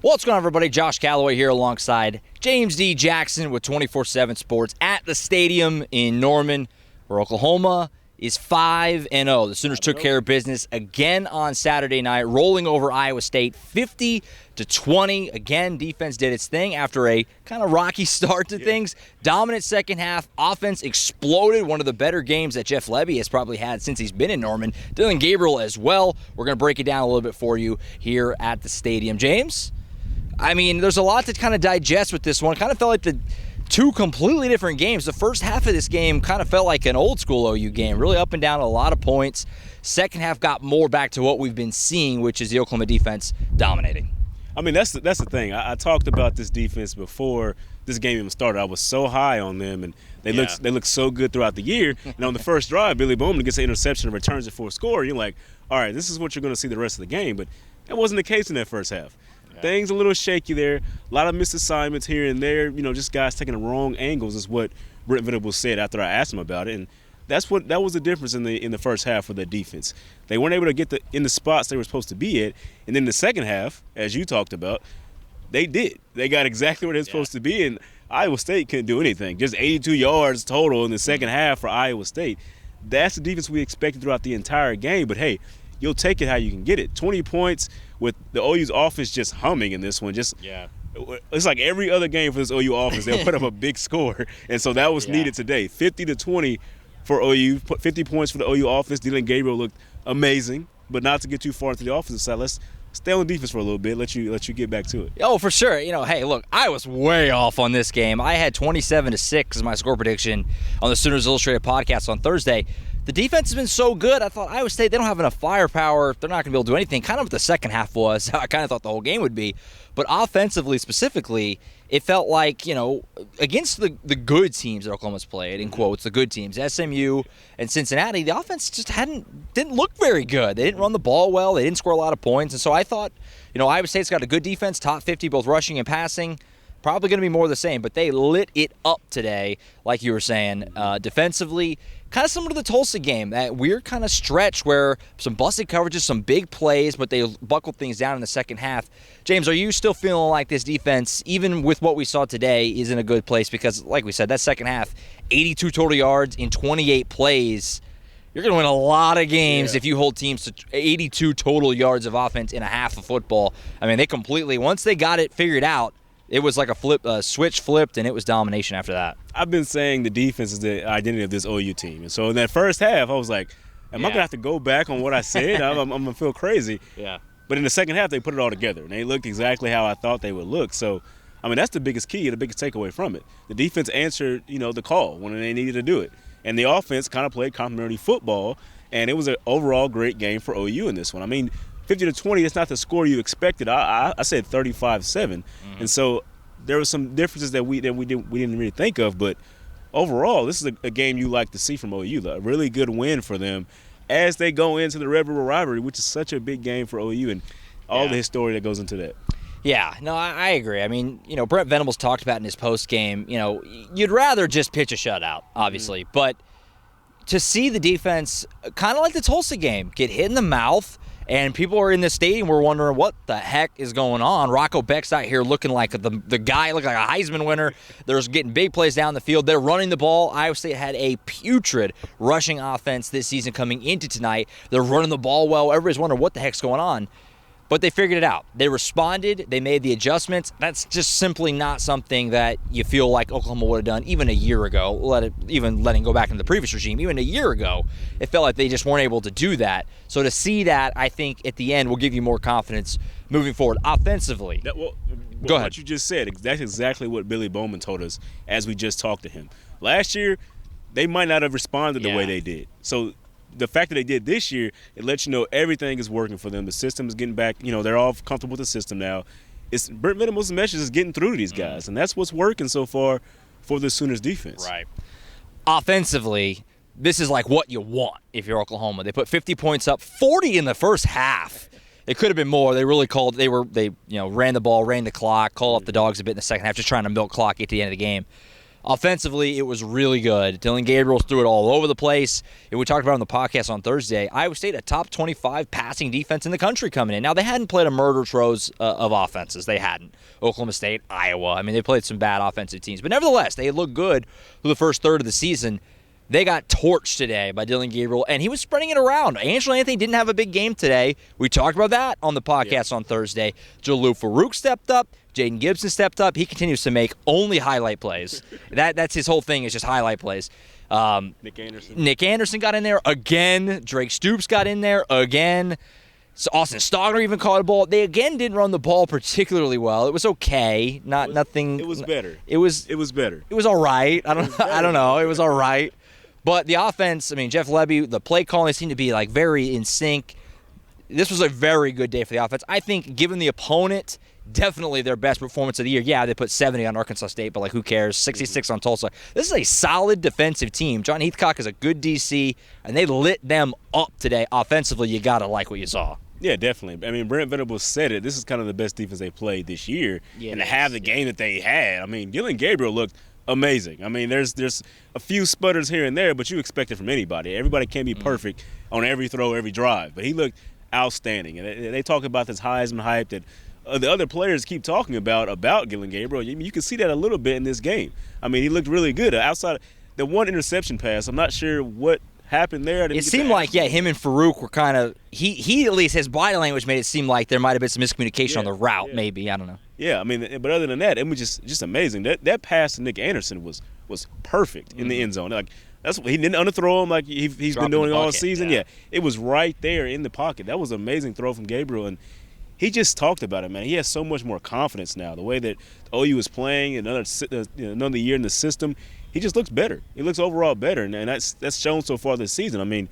What's going on, everybody? Josh Callaway here alongside James D. Jackson with 24/7 Sports at the stadium in Norman, where Oklahoma is 5-0. The Sooners took care of business again on Saturday night, rolling over Iowa State 50-20. Again, defense did its thing after a kind of rocky start to things. Dominant second half. Offense exploded. One of the better games that Jeff Lebby has probably had since he's been in Norman. Dylan Gabriel as well. We're going to break it down a little bit for you here at the stadium. James? I mean, there's a lot to kind of digest with this one. Kind of felt like the two completely different games. The first half of this game kind of felt like an old school OU game, really up and down, a lot of points. Second half got more back to what we've been seeing, which is the Oklahoma defense dominating. I mean, that's the thing. I talked about this defense before this game even started. I was so high on them, and they look so good throughout the year. And on the first drive, Billy Bowman gets an interception and returns it for a score. You're like, all right, this is what you're going to see the rest of the game. But that wasn't the case in that first half. Things a little shaky there. A lot of missed assignments here and there. You know, just guys taking the wrong angles is what Brent Venables said after I asked him about it. And that was the difference in the first half for the defense. They weren't able to get in the spots they were supposed to be at. And then the second half, as you talked about, they did. They got exactly where they're supposed to be. And Iowa State couldn't do anything. Just 82 yards total in the second half for Iowa State. That's the defense we expected throughout the entire game. But, hey, you'll take it how you can get it. 20 points with the OU's offense just humming in this one. It's like every other game for this OU offense, they'll put up a big score. And so that was needed today. 50-20 for OU, 50 points for the OU offense. Dylan Gabriel looked amazing, but not to get too far into the offensive side. Let's stay on defense for a little bit, let you get back to it. Oh, for sure. You know, hey, look, I was way off on this game. I had 27-6 as my score prediction on the Sooners Illustrated podcast on Thursday. The defense has been so good. I thought Iowa State, they don't have enough firepower. They're not going to be able to do anything. Kind of what the second half was. I kind of thought the whole game would be. But offensively, specifically, it felt like, you know, against the good teams that Oklahoma's played, in quotes, the good teams, SMU and Cincinnati, the offense just didn't look very good. They didn't run the ball well. They didn't score a lot of points. And so I thought, you know, Iowa State's got a good defense, top 50, both rushing and passing. Probably going to be more of the same, but they lit it up today, like you were saying, defensively. Kind of similar to the Tulsa game, that weird kind of stretch where some busted coverages, some big plays, but they buckled things down in the second half. James, are you still feeling like this defense, even with what we saw today, is in a good place? Because, like we said, that second half, 82 total yards in 28 plays. You're going to win a lot of games if you hold teams to 82 total yards of offense in a half of football. I mean, they completely, once they got it figured out, it was like a switch flipped, and it was domination after that. I've been saying the defense is the identity of this OU team. And so in that first half, I was like, am I going to have to go back on what I said? I'm going to feel crazy. Yeah. But in the second half, they put it all together, and they looked exactly how I thought they would look. So, I mean, that's the biggest key, the biggest takeaway from it. The defense answered, you know, the call when they needed to do it. And the offense kind of played complementary football, and it was an overall great game for OU in this one. I mean, 50-20, that's not the score you expected. I said 35-7, and so there were some differences that we didn't really think of. But overall, this is a game you like to see from OU. A really good win for them as they go into the Red River rivalry, which is such a big game for OU and all the history that goes into that. Yeah, no, I agree. I mean, you know, Brent Venables talked about in his post game. You know, you'd rather just pitch a shutout, obviously, but to see the defense, kind of like the Tulsa game, get hit in the mouth. And people are in the stadium were wondering what the heck is going on. Rocco Beck's out here looking like the guy, looking like a Heisman winner. They're getting big plays down the field. They're running the ball. Iowa State had a putrid rushing offense this season coming into tonight. They're running the ball well. Everybody's wondering what the heck's going on. But they figured it out. They responded. They made the adjustments. That's just simply not something that you feel like Oklahoma would have done even a year ago. Letting go back into the previous regime, even a year ago, it felt like they just weren't able to do that. So to see that, I think at the end will give you more confidence moving forward offensively. Go ahead. What you just said, that's exactly what Billy Bowman told us as we just talked to him. Last year, they might not have responded the way they did. So the fact that they did this year, it lets you know everything is working for them. The system is getting back. You know, they're all comfortable with the system now. It's Brent Venables' message is getting through to these guys, and that's what's working so far for the Sooners defense. Right. Offensively, this is like what you want if you're Oklahoma. They put 50 points up, 40 in the first half. It could have been more. They really ran the ball, ran the clock, called up the dogs a bit in the second half, just trying to milk clock at the end of the game. Offensively, it was really good. Dillon Gabriel threw it all over the place. And we talked about it on the podcast on Thursday. Iowa State, a top 25 passing defense in the country coming in. Now, they hadn't played a murder troves of offenses. They hadn't. Oklahoma State, Iowa. I mean, they played some bad offensive teams. But nevertheless, they looked good through the first third of the season. They got torched today by Dillon Gabriel, and he was spreading it around. Angelo Anthony didn't have a big game today. We talked about that on the podcast on Thursday. Jalou Farouk stepped up. Jaden Gibson stepped up. He continues to make only highlight plays. That's his whole thing is just highlight plays. Nick Anderson got in there again. Drake Stoops got in there again. So Austin Stogner even caught a ball. They again didn't run the ball particularly well. It was okay. Nothing. It was better. It was better. It was all right. I don't know. It was all right. But the offense, I mean, Jeff Lebby, the play calling seemed to be like very in sync. This was a very good day for the offense. I think given the opponent, definitely their best performance of the year. Yeah, they put 70 on Arkansas State, but like who cares? 66 on Tulsa. This is a solid defensive team. John Heathcock is a good DC, and they lit them up today. Offensively, you got to like what you saw. Yeah, definitely. I mean, Brent Venables said it. This is kind of the best defense they played this year. Yeah, and to have the game that they had, I mean, Dillon Gabriel looked amazing. I mean, there's a few sputters here and there, but you expect it from anybody. Everybody can't be perfect on every throw, every drive. But he looked outstanding. And they talk about this Heisman hype that the other players keep talking about Dillon Gabriel. You can see that a little bit in this game. I mean, he looked really good. Outside the one interception pass, I'm not sure what happened there. It seemed like, him and Farouk were kind of he at least, his body language made it seem like there might have been some miscommunication on the route, maybe. I don't know. Yeah, I mean, but other than that, it was just amazing. That pass to Nick Anderson was perfect in the end zone. Like that's he didn't underthrow him like he's been doing all season. Yeah, it was right there in the pocket. That was an amazing throw from Gabriel, and he just talked about it, man. He has so much more confidence now. The way that OU is playing, another year in the system, he just looks better. He looks overall better, and that's shown so far this season. I mean,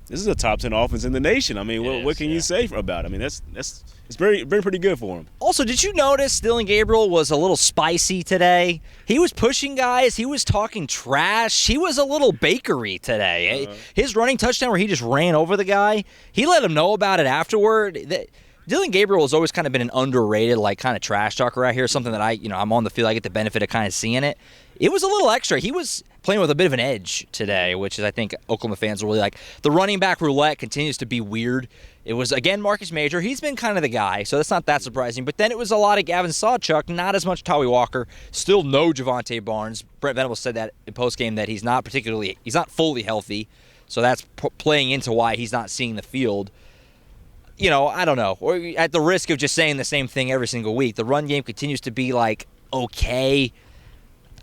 this is a top 10 offense in the nation. I mean, what can you say about it? I mean, it's very pretty good for him. Also, did you notice Dillon Gabriel was a little spicy today? He was pushing guys. He was talking trash. He was a little bakery today. His running touchdown where he just ran over the guy, he let him know about it afterward. Dillon Gabriel has always kind of been an underrated, like, kind of trash talker out here, something that I'm on the field, I get the benefit of kind of seeing it. It was a little extra. He was playing with a bit of an edge today, which is, I think, Oklahoma fans will really like. The running back roulette continues to be weird. It was, again, Marcus Major. He's been kind of the guy, so that's not that surprising. But then it was a lot of Gavin Sawchuk, not as much Tawi Walker, still no Javonte Barnes. Brent Venables said that in postgame that he's not fully healthy, so that's playing into why he's not seeing the field. I don't know. Or at the risk of just saying the same thing every single week, the run game continues to be, like, okay.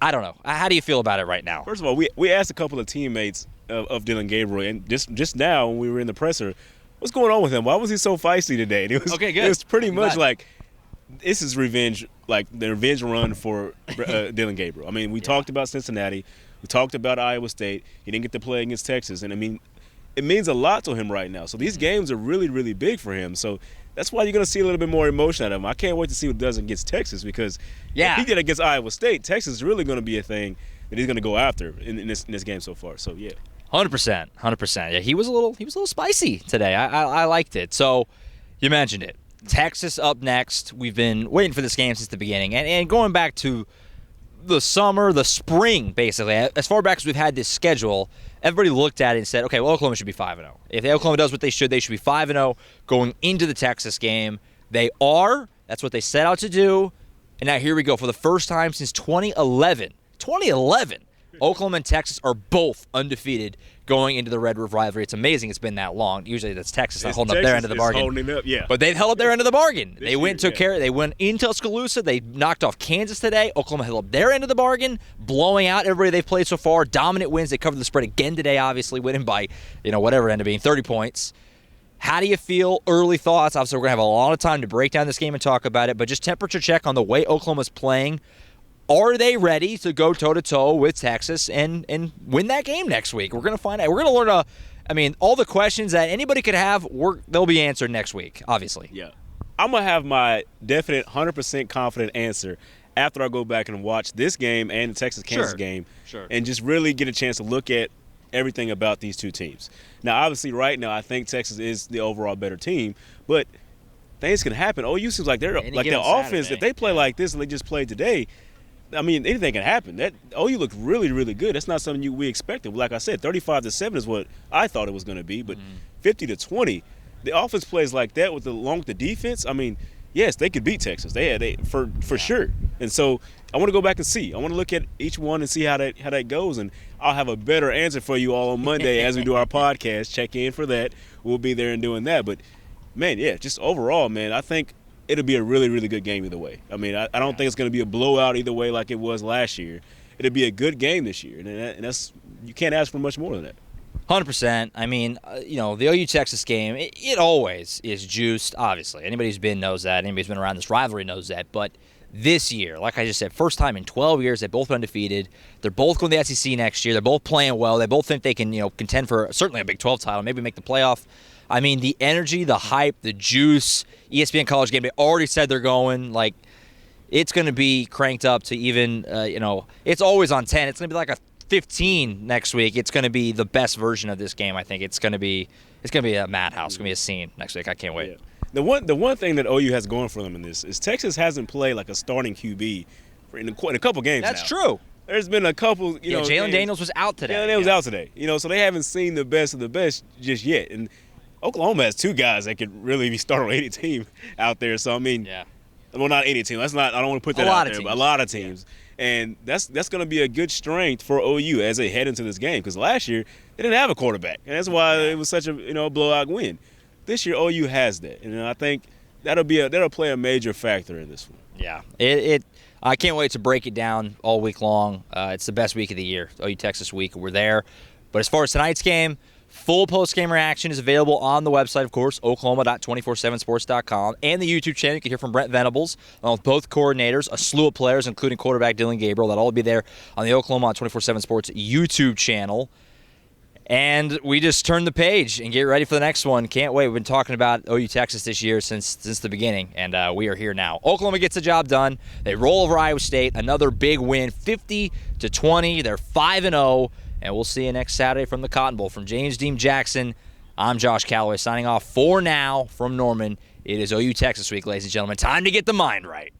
I don't know. How do you feel about it right now? First of all, we asked a couple of teammates of Dillon Gabriel, and just now when we were in the presser, what's going on with him? Why was he so feisty today? And okay, good. It was pretty much like this is revenge, like the revenge run for Dillon Gabriel. I mean, we talked about Cincinnati. We talked about Iowa State. He didn't get to play against Texas. And, I mean, it means a lot to him right now. So these games are really, really big for him. So that's why you're going to see a little bit more emotion out of him. I can't wait to see what he does against Texas because if he did against Iowa State, Texas is really going to be a thing that he's going to go after in this game so far. So, yeah. 100%. Yeah, he was a little spicy today. I liked it. So you mentioned it. Texas up next. We've been waiting for this game since the beginning. And going back to the spring, basically, as far back as we've had this schedule, everybody looked at it and said, okay, well, Oklahoma should be 5-0. If Oklahoma does what they should be 5-0 going into the Texas game. They are. That's what they set out to do. And now here we go. For the first time since 2011, Oklahoma and Texas are both undefeated going into the Red River rivalry. It's amazing it's been that long. Usually that's Texas not holding up their end of the bargain. Holding up, yeah. But they've held up their end of the bargain. They went in Tuscaloosa. They knocked off Kansas today. Oklahoma held up their end of the bargain, blowing out everybody they've played so far. Dominant wins. They covered the spread again today, obviously, winning by, whatever it ended up being, 30 points. How do you feel? Early thoughts. Obviously, we're going to have a lot of time to break down this game and talk about it, but just temperature check on the way Oklahoma's playing. Are they ready to go toe-to-toe with Texas and win that game next week? We're going to find out. We're going to learn all the questions that anybody could have, they'll be answered next week, obviously. Yeah. I'm going to have my definite 100% confident answer after I go back and watch this game and the Texas-Kansas game and just really get a chance to look at everything about these two teams. Now, obviously, right now, I think Texas is the overall better team, but things can happen. OU seems like they're like their offense. If they play like this and they just played today, I mean, anything can happen. That OU looked really, really good. That's not something we expected. Like I said, 35-7 is what I thought it was going to be, but 50-20, the offense plays like that along with the defense. I mean, yes, they could beat Texas. For sure. And so I want to go back and see. I want to look at each one and see how that goes, and I'll have a better answer for you all on Monday as we do our podcast. Check in for that. We'll be there and doing that. But man, yeah, just overall, man, I think it'll be a really, really good game either way. I mean, I don't think it's going to be a blowout either way like it was last year. It'll be a good game this year, and that's you can't ask for much more than that. 100%. I mean, the OU Texas game, it always is juiced, obviously. Anybody who's been knows that. Anybody who's been around this rivalry knows that. But this year, like I just said, first time in 12 years, they've both been undefeated. They're both going to the SEC next year. They're both playing well. They both think they can, contend for certainly a Big 12 title, maybe make the playoff. I mean, the energy, the hype, the juice, ESPN College Game, they already said they're going. Like, it's going to be cranked up to even, it's always on 10. It's going to be like a 15 next week. It's going to be the best version of this game, I think. It's going to be a madhouse. It's going to be a scene next week. I can't wait. Yeah. The one thing that OU has going for them in this is Texas hasn't played like a starting QB in a couple games now. That's true. There's been a couple, Jalen Daniels was out today. Jalen Daniels was out today. So they haven't seen the best of the best just yet. And Oklahoma has two guys that could really be starting on any team out there. So, I mean, well, not any team. I don't want to put that out there, but a lot of teams. Yeah. And that's going to be a good strength for OU as they head into this game, because last year they didn't have a quarterback, and that's why it was such a blowout win. This year OU has that, and I think that'll play a major factor in this one. Yeah, I can't wait to break it down all week long. It's the best week of the year, OU Texas week. We're there. But as far as tonight's game, full post-game reaction is available on the website, of course, oklahoma.247sports.com, and the YouTube channel. You can hear from Brent Venables, along with both coordinators, a slew of players, including quarterback Dylan Gabriel. That'll all be there on the Oklahoma 247 Sports YouTube channel. And we just turn the page and get ready for the next one. Can't wait. We've been talking about OU Texas this year since the beginning, and we are here now. Oklahoma gets the job done. They roll over Iowa State. Another big win, 50-20. They're 5-0. And we'll see you next Saturday from the Cotton Bowl. From James Dean Jackson, I'm Josh Callaway signing off for now from Norman. It is OU Texas week, ladies and gentlemen. Time to get the mind right.